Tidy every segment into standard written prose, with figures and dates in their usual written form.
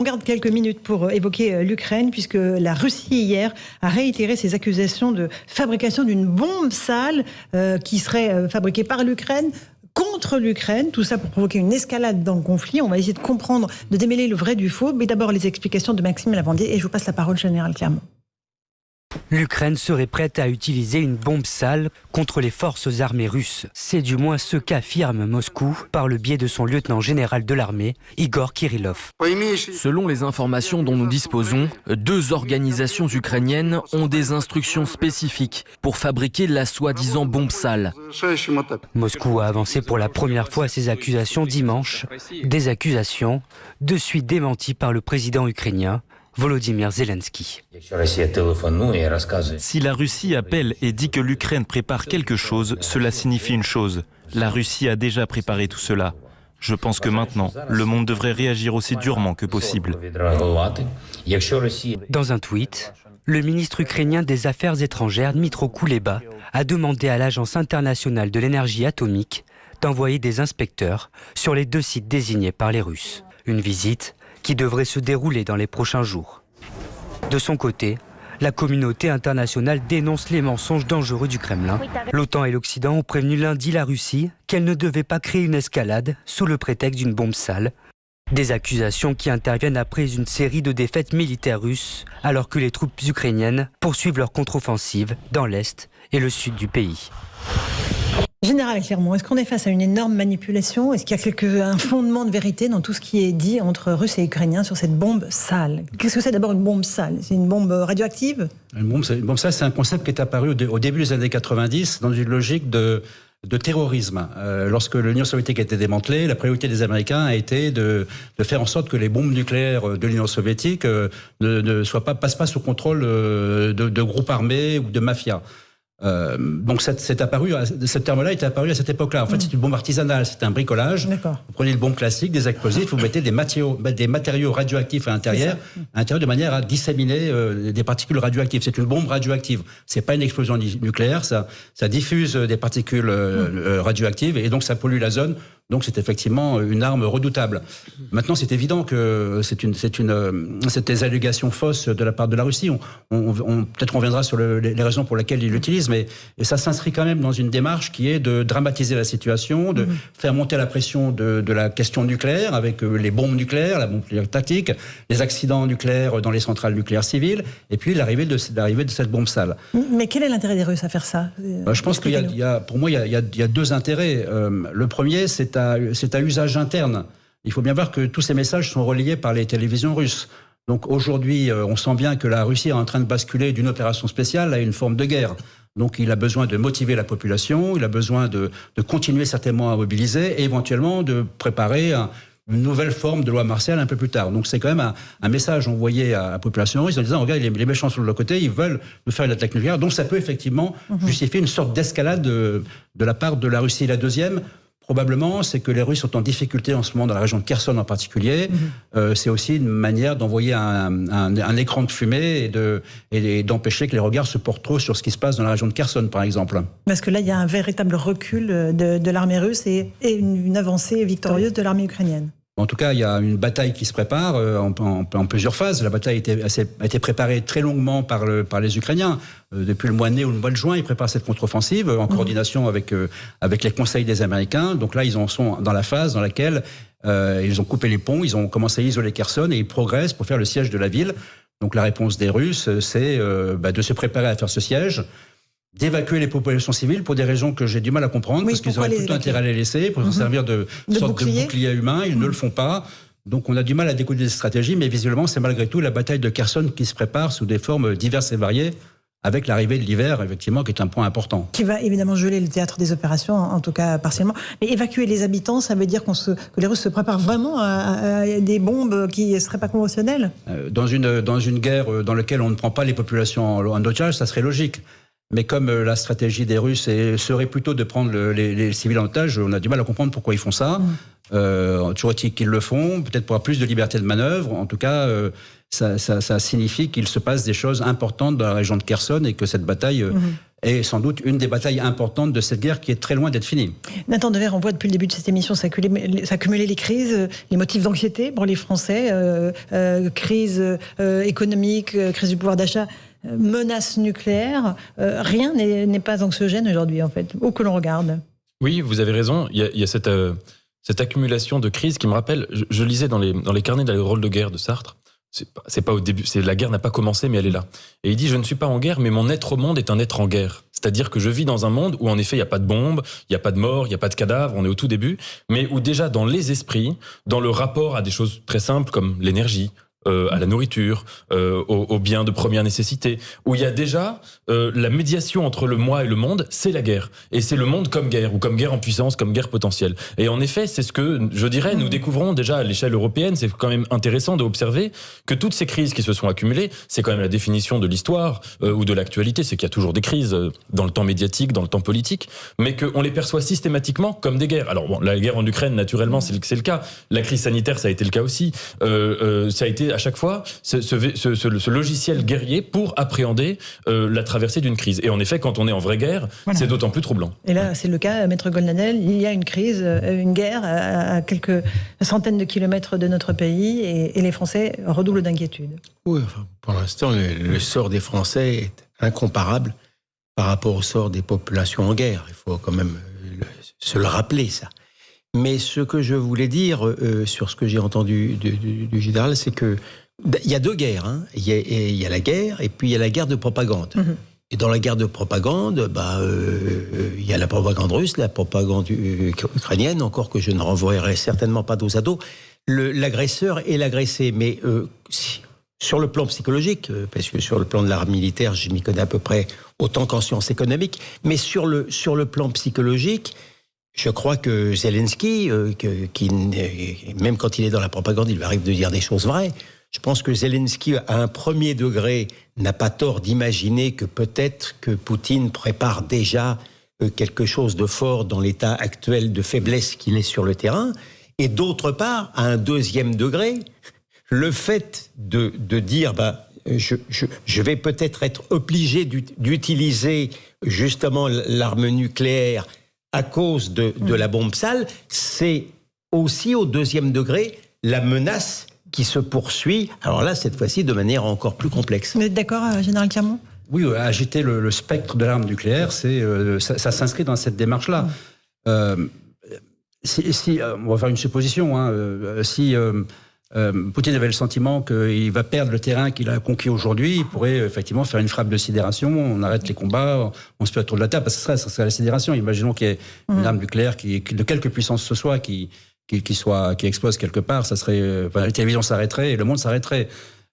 On garde quelques minutes pour évoquer l'Ukraine, puisque la Russie, hier, a réitéré ses accusations de fabrication d'une bombe sale qui serait fabriquée par l'Ukraine contre l'Ukraine. Tout ça pour provoquer une escalade dans le conflit. On va essayer de comprendre, de démêler le vrai du faux. Mais d'abord, les explications de Maxime Lavandier. Et je vous passe la parole, Général Clermont. L'Ukraine serait prête à utiliser une bombe sale contre les forces armées russes. C'est du moins ce qu'affirme Moscou par le biais de son lieutenant général de l'armée, Igor Kirillov. Selon les informations dont nous disposons, 2 organisations ukrainiennes ont des instructions spécifiques pour fabriquer la soi-disant bombe sale. Moscou a avancé pour la première fois ces accusations dimanche. Des accusations de suite démenties par le président ukrainien, Volodymyr Zelensky. Si la Russie appelle et dit que l'Ukraine prépare quelque chose, cela signifie une chose. La Russie a déjà préparé tout cela. Je pense que maintenant, le monde devrait réagir aussi durement que possible. Dans un tweet, le ministre ukrainien des Affaires étrangères, Dmytro Kuleba, a demandé à l'Agence internationale de l'énergie atomique d'envoyer des inspecteurs sur les 2 sites désignés par les Russes. Une visite qui devrait se dérouler dans les prochains jours. De son côté, la communauté internationale dénonce les mensonges dangereux du Kremlin. L'OTAN et l'Occident ont prévenu lundi la Russie qu'elle ne devait pas créer une escalade sous le prétexte d'une bombe sale. Des accusations qui interviennent après une série de défaites militaires russes, alors que les troupes ukrainiennes poursuivent leur contre-offensive dans l'est et le sud du pays. Général Clermont, est-ce qu'on est face à une énorme manipulation? Est-ce qu'il y a un fondement de vérité dans tout ce qui est dit entre Russes et Ukrainiens sur cette bombe sale? Qu'est-ce que c'est d'abord une bombe sale? C'est une bombe radioactive? Une bombe sale, c'est un concept qui est apparu au début des années 90 dans une logique de terrorisme. Lorsque l'Union soviétique a été démantelée, la priorité des Américains a été de faire en sorte que les bombes nucléaires de l'Union soviétique passent pas sous contrôle de groupes armés ou de mafias. Donc ce terme-là est apparu à cette époque-là. En fait, c'est une bombe artisanale, c'est un bricolage. Vous prenez une bombe classique, des explosifs, vous mettez des matériaux radioactifs à l'intérieur de manière à disséminer des particules radioactives. C'est une bombe radioactive. C'est pas une explosion nucléaire, ça diffuse des particules radioactives et donc ça pollue la zone. Donc c'est effectivement une arme redoutable. Maintenant, c'est évident que c'est des allégations fausses de la part de la Russie. Peut-être qu'on reviendra sur les raisons pour lesquelles ils l'utilisent, mais ça s'inscrit quand même dans une démarche qui est de dramatiser la situation, de faire monter la pression de la question nucléaire avec les bombes nucléaires, la bombe nucléaire tactique, les accidents nucléaires dans les centrales nucléaires civiles, et puis l'arrivée de cette bombe sale. Mais quel est l'intérêt des Russes à faire ça? Je pense qu'il y a, pour moi, il y a 2 intérêts. Le premier, c'est à usage interne. Il faut bien voir que tous ces messages sont relayés par les télévisions russes. Donc aujourd'hui, on sent bien que la Russie est en train de basculer d'une opération spéciale à une forme de guerre. Donc il a besoin de motiver la population, il a besoin de continuer certainement à mobiliser et éventuellement de préparer une nouvelle forme de loi martiale un peu plus tard. Donc c'est quand même un message envoyé à la population russe en disant, regarde, les méchants sont de leur côté, ils veulent nous faire une attaque nucléaire. Donc ça peut effectivement justifier une sorte d'escalade de la part de la Russie. La deuxième, probablement, c'est que les Russes sont en difficulté en ce moment dans la région de Kherson en particulier. C'est aussi une manière d'envoyer un écran de fumée et d'empêcher que les regards se portent trop sur ce qui se passe dans la région de Kherson, par exemple. Parce que là, il y a un véritable recul de l'armée russe et une avancée victorieuse de l'armée ukrainienne. En tout cas, il y a une bataille qui se prépare en plusieurs phases. La bataille a été préparée très longuement par les Ukrainiens. Depuis le mois de mai ou le mois de juin, ils préparent cette contre-offensive en coordination avec les conseils des Américains. Donc là, ils en sont dans la phase dans laquelle ils ont coupé les ponts, ils ont commencé à isoler Kherson et ils progressent pour faire le siège de la ville. Donc la réponse des Russes, c'est de se préparer à faire ce siège, d'évacuer les populations civiles pour des raisons que j'ai du mal à comprendre, parce qu'ils auraient tout intérêt à les laisser, pour s'en servir de sorte de bouclier humain, ils ne le font pas. Donc on a du mal à décoder des stratégies, mais visiblement c'est malgré tout la bataille de Kherson qui se prépare sous des formes diverses et variées, avec l'arrivée de l'hiver, effectivement, qui est un point important. Qui va évidemment geler le théâtre des opérations, en tout cas partiellement. Mais évacuer les habitants, ça veut dire que les Russes se préparent vraiment à des bombes qui ne seraient pas conventionnelles? Dans une guerre dans laquelle on ne prend pas les populations en otage, ça serait logique. Mais comme la stratégie des Russes serait plutôt de prendre les civils en otage, on a du mal à comprendre pourquoi ils font ça. Toujours est-il qu'ils le font, peut-être pour avoir plus de liberté de manœuvre. En tout cas, ça signifie qu'il se passe des choses importantes dans la région de Kherson et que cette bataille est sans doute une des batailles importantes de cette guerre qui est très loin d'être finie. Nathan Devers, on voit depuis le début de cette émission s'accumuler les crises, les motifs d'anxiété pour les Français, crise économique, crise du pouvoir d'achat, menace nucléaire. Rien n'est pas anxiogène aujourd'hui, en fait, où que l'on regarde. Oui, vous avez raison. Il y a cette accumulation de crises qui me rappelle, je lisais dans les carnets de rôle de guerre de Sartre, c'est pas au début, la guerre n'a pas commencé, mais elle est là. Et il dit, je ne suis pas en guerre, mais mon être au monde est un être en guerre. C'est-à-dire que je vis dans un monde où, en effet, il n'y a pas de bombes, il n'y a pas de morts, il n'y a pas de cadavres, on est au tout début, mais où déjà, dans les esprits, dans le rapport à des choses très simples comme l'énergie, à la nourriture, aux biens de première nécessité, où il y a déjà la médiation entre le moi et le monde, c'est la guerre. Et c'est le monde comme guerre, ou comme guerre en puissance, comme guerre potentielle. Et en effet, c'est ce que, je dirais, nous découvrons déjà à l'échelle européenne. C'est quand même intéressant d'observer que toutes ces crises qui se sont accumulées, c'est quand même la définition de l'histoire ou de l'actualité, c'est qu'il y a toujours des crises dans le temps médiatique, dans le temps politique, mais qu'on les perçoit systématiquement comme des guerres. Alors bon, la guerre en Ukraine, naturellement, c'est le cas. La crise sanitaire, ça a été le cas aussi. Ça a été à chaque fois ce logiciel guerrier pour appréhender la traversée d'une crise. Et en effet, quand on est en vraie guerre, c'est d'autant plus troublant. Et là, c'est le cas, Maître Golnadel, il y a une crise, une guerre à quelques centaines de kilomètres de notre pays et les Français redoublent d'inquiétude. Oui, enfin, pour l'instant, le sort des Français est incomparable par rapport au sort des populations en guerre. Il faut quand même se le rappeler, ça. Mais ce que je voulais dire sur ce que j'ai entendu du général, c'est que il y a deux guerres. Hein. Il y a la guerre et puis il y a la guerre de propagande. Et dans la guerre de propagande, il y a la propagande russe, la propagande ukrainienne, encore que je ne renvoyerai certainement pas dos à dos. L'agresseur et l'agressé. Mais sur le plan psychologique, parce que sur le plan de l'art militaire, je m'y connais à peu près autant qu'en sciences économiques, mais sur le plan psychologique, je crois que Zelensky, même quand il est dans la propagande, il lui arrive de dire des choses vraies. Je pense que Zelensky, à un premier degré, n'a pas tort d'imaginer que peut-être que Poutine prépare déjà quelque chose de fort dans l'état actuel de faiblesse qu'il est sur le terrain. Et d'autre part, à un deuxième degré, le fait de dire je vais peut-être être obligé d'utiliser justement l'arme nucléaire à cause de la bombe sale, c'est aussi au deuxième degré la menace qui se poursuit, alors là, cette fois-ci, de manière encore plus complexe. Vous êtes d'accord, Général Clermont ? Oui, agiter le spectre de l'arme nucléaire, ça s'inscrit dans cette démarche-là. On va faire une supposition, si Poutine avait le sentiment qu'il va perdre le terrain qu'il a conquis aujourd'hui, il pourrait effectivement faire une frappe de sidération, on arrête les combats, on se met autour de la table, parce que ça serait la sidération. Imaginons qu'il y ait une arme nucléaire de quelque puissance ce soit, qui explose quelque part, ça serait, la télévision s'arrêterait et le monde s'arrêterait.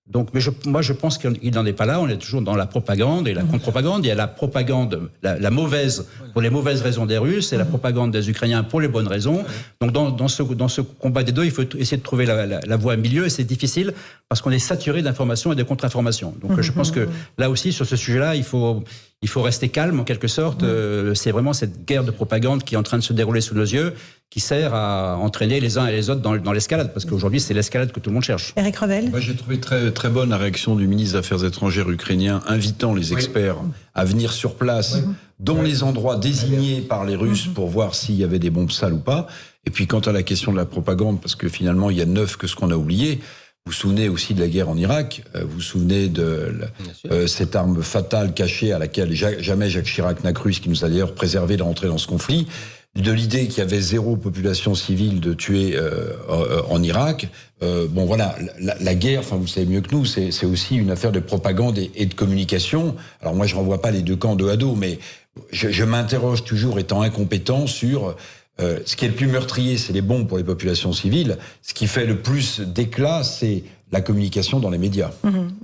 Donc, mais moi, je pense qu'il n'en est pas là. On est toujours dans la propagande et la contre-propagande. Il y a la propagande, la mauvaise, pour les mauvaises raisons des Russes, et la propagande des Ukrainiens pour les bonnes raisons. Donc, dans ce combat des deux, il faut essayer de trouver la voie au milieu, et c'est difficile parce qu'on est saturé d'informations et de contre-informations. Donc, je pense que là aussi, sur ce sujet-là, il faut rester calme, en quelque sorte. C'est vraiment cette guerre de propagande qui est en train de se dérouler sous nos yeux, qui sert à entraîner les uns et les autres dans l'escalade, parce qu'aujourd'hui, c'est l'escalade que tout le monde cherche. Éric Revel. Moi, j'ai trouvé très, très bonne la réaction du ministre des Affaires étrangères ukrainien, invitant les experts à venir sur place, dans les endroits désignés par les Russes, pour voir s'il y avait des bombes sales ou pas. Et puis, quant à la question de la propagande, parce que finalement, il y a 9 que ce qu'on a oublié. Vous vous souvenez aussi de la guerre en Irak, vous vous souvenez de cette arme fatale cachée à laquelle jamais Jacques Chirac n'a cru, ce qui nous a d'ailleurs préservé de rentrer dans ce conflit, de l'idée qu'il y avait 0 population civile de tuer en Irak. Bon voilà, la guerre, enfin vous le savez mieux que nous, c'est aussi une affaire de propagande et de communication. Alors moi je renvoie pas les deux camps dos à dos, mais je m'interroge toujours, étant incompétent, sur ce qui est le plus meurtrier, c'est les bombes pour les populations civiles. Ce qui fait le plus d'éclat, c'est la communication dans les médias.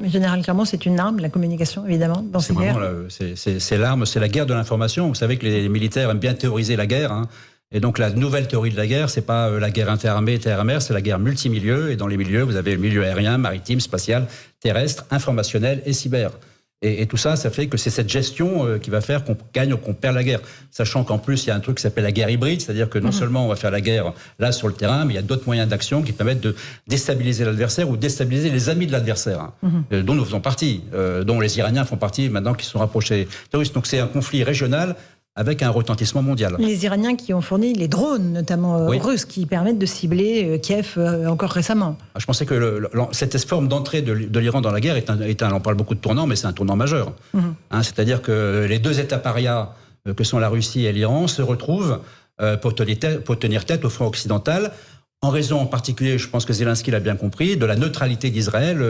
Général Clermont, c'est une arme, la communication, évidemment, dans ces guerres. C'est l'arme, c'est la guerre de l'information. Vous savez que les militaires aiment bien théoriser la guerre. Hein. Et donc la nouvelle théorie de la guerre, c'est pas la guerre interarmée, terre-mer, c'est la guerre multimilieu. Et dans les milieux, vous avez le milieu aérien, maritime, spatial, terrestre, informationnel et cyber. Et tout ça, ça fait que c'est cette gestion qui va faire qu'on gagne ou qu'on perd la guerre. Sachant qu'en plus, il y a un truc qui s'appelle la guerre hybride, c'est-à-dire que non seulement on va faire la guerre là sur le terrain, mais il y a d'autres moyens d'action qui permettent de déstabiliser l'adversaire ou déstabiliser les amis de l'adversaire, dont nous faisons partie, dont les Iraniens font partie maintenant, qui sont rapprochés terroristes. Donc c'est un conflit régional avec un retentissement mondial. Les Iraniens qui ont fourni les drones, notamment russes, qui permettent de cibler Kiev encore récemment. Je pensais que cette forme d'entrée de l'Iran dans la guerre on parle beaucoup de tournant, mais c'est un tournant majeur. C'est-à-dire que les deux États parias que sont la Russie et l'Iran se retrouvent pour tenir tête au front occidental, en raison en particulier, je pense que Zelensky l'a bien compris, de la neutralité d'Israël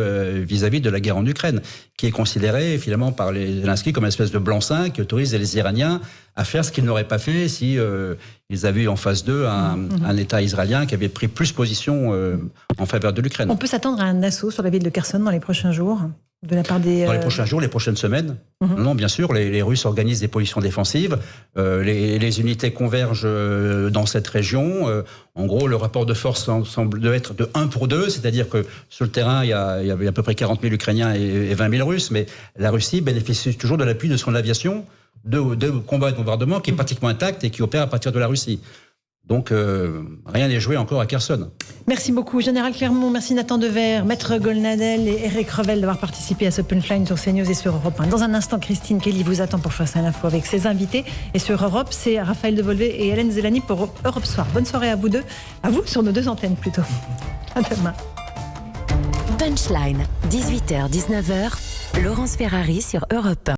vis-à-vis de la guerre en Ukraine, qui est considérée finalement par les Zelensky comme une espèce de blanc-seing qui autorise les Iraniens à faire ce qu'ils n'auraient pas fait si ils avaient eu en face d'eux un État israélien qui avait pris plus position en faveur de l'Ukraine. On peut s'attendre à un assaut sur la ville de Kherson dans les prochains jours de la part des... Dans les prochains jours, les prochaines semaines. Non, bien sûr, les Russes organisent des positions défensives. Les unités convergent dans cette région. En gros, le rapport de force semble être de 1 pour 2, c'est-à-dire que sur le terrain, il y a à peu près 40 000 Ukrainiens et 20 000 Russes, mais la Russie bénéficie toujours de l'appui de son aviation, de combat et de bombardement qui est pratiquement intact et qui opère à partir de la Russie. Donc, rien n'est joué encore à Kherson. Merci beaucoup, Général Clermont. Merci Nathan Dever, Maître Golnadel et Eric Revel d'avoir participé à ce punchline sur CNews et sur Europe 1. Dans un instant, Christine Kelly vous attend pour Face à l'info avec ses invités. Et sur Europe, c'est Raphaël Devolvé et Hélène Zelani pour Europe Soir. Bonne soirée à vous deux. À vous, sur nos deux antennes plutôt. À demain. Punchline, 18h-19h, Laurence Ferrari sur Europe 1.